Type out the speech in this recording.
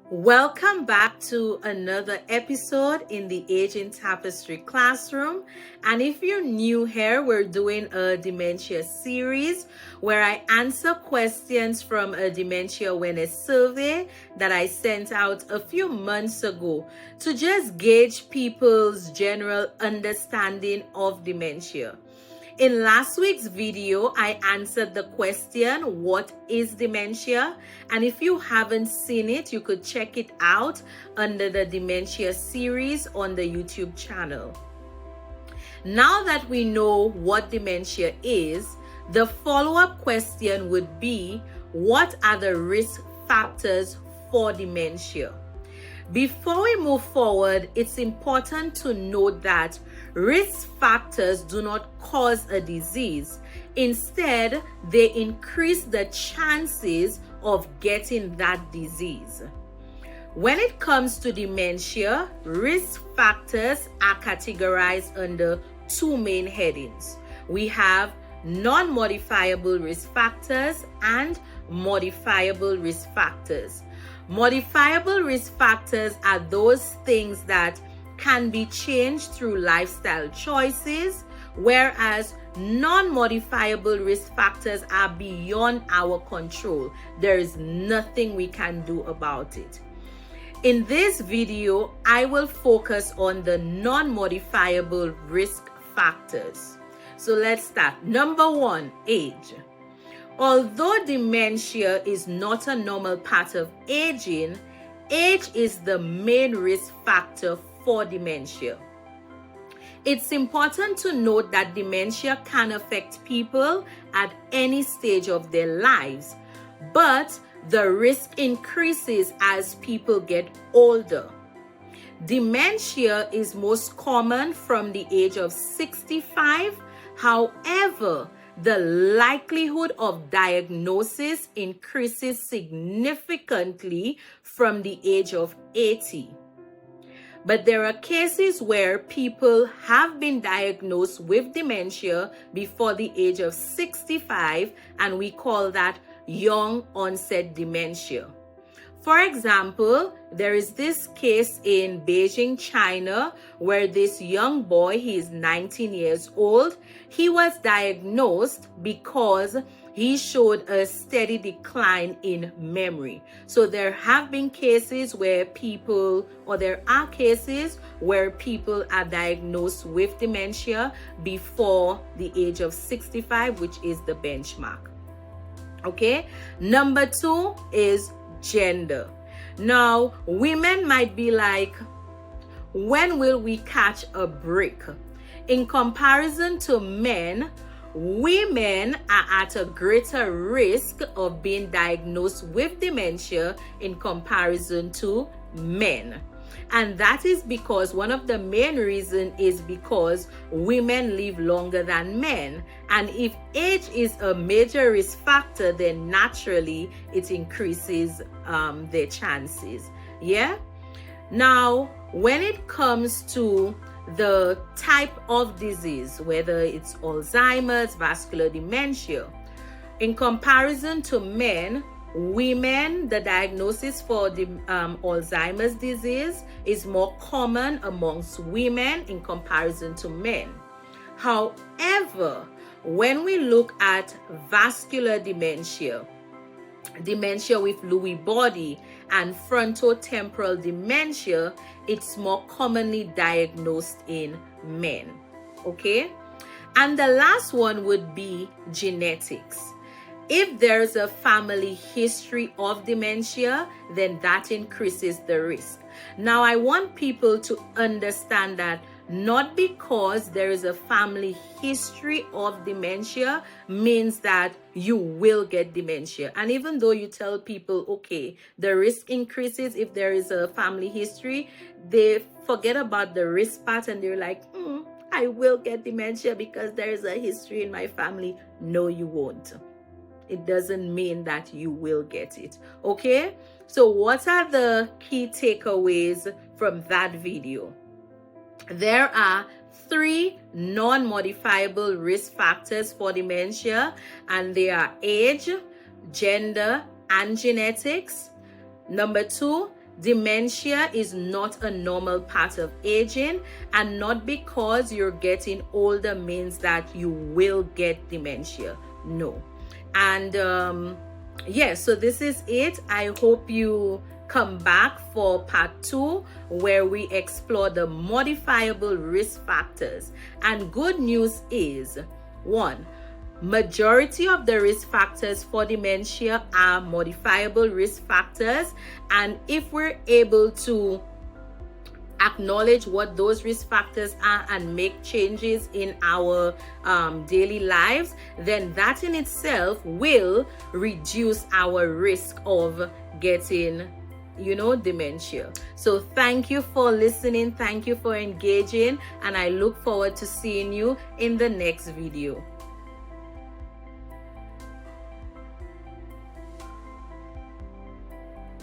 Welcome back to another episode in the Aging Tapestry Classroom. And if you're new here, we're doing a dementia series where I answer questions from a dementia awareness survey that I sent out a few months ago to just gauge people's general understanding of dementia. In last week's video, I answered the question, what is dementia? And if you haven't seen it, you could check it out under the dementia series on the YouTube channel. Now that we know what dementia is, the follow-up question would be, what are the risk factors for dementia? Before we move forward, it's important to note that risk factors do not cause a disease. Instead, they increase the chances of getting that disease. When it comes to dementia, risk factors are categorized under two main headings. We have non-modifiable risk factors and modifiable risk factors. Modifiable risk factors are those things that can be changed through lifestyle choices, whereas non-modifiable risk factors are beyond our control. There is nothing we can do about it. In this video, I will focus on the non-modifiable risk factors. So let's start. Number one, age. Although dementia is not a normal part of aging, age is the main risk factor for dementia. It's important to note that dementia can affect people at any stage of their lives, but the risk increases as people get older. Dementia is most common from the age of 65. However, the likelihood of diagnosis increases significantly from the age of 80. But there are cases where people have been diagnosed with dementia before the age of 65, and we call that young onset dementia. For example, there is this case in Beijing, China, where this young boy, he is 19 years old, he was diagnosed because he showed a steady decline in memory. So there have been cases where there are cases where people are diagnosed with dementia before the age of 65, which is the benchmark. Okay, number two is gender. Now, women might be like, when will we catch a break? In comparison to men, women are at a greater risk of being diagnosed with dementia in comparison to men. And that is because one of the main reasons is because women live longer than men. And if age is a major risk factor, then naturally it increases their chances. Yeah? Now, when it comes to the type of disease, whether it's Alzheimer's, vascular dementia, in comparison to men, women, the diagnosis for the Alzheimer's disease is more common amongst women in comparison to men. However, when we look at vascular dementia, dementia with Lewy body, and frontotemporal dementia, it's more commonly diagnosed in men. Okay? And the last one would be genetics. If there's a family history of dementia, then that increases the risk. Now, I want people to understand that not because there is a family history of dementia means that you will get dementia. And even though you tell people, okay, the risk increases if there is a family history, they forget about the risk part and they're like, I will get dementia because there is a history in my family. No, you won't. It doesn't mean that you will get it. Okay? So what are the key takeaways from that video? There are 3 non-modifiable risk factors for dementia, and they are age, gender, and genetics. Number 2, Dementia is not a normal part of aging, and not because you're getting older means that you will get dementia. No. And so this is it. I hope you come back for part 2, where we explore the modifiable risk factors. And good news is, 1, majority of the risk factors for dementia are modifiable risk factors, and if we're able to acknowledge what those risk factors are and make changes in our daily lives, then that in itself will reduce our risk of getting dementia. So thank you for listening, thank you for engaging, and I look forward to seeing you in the next video.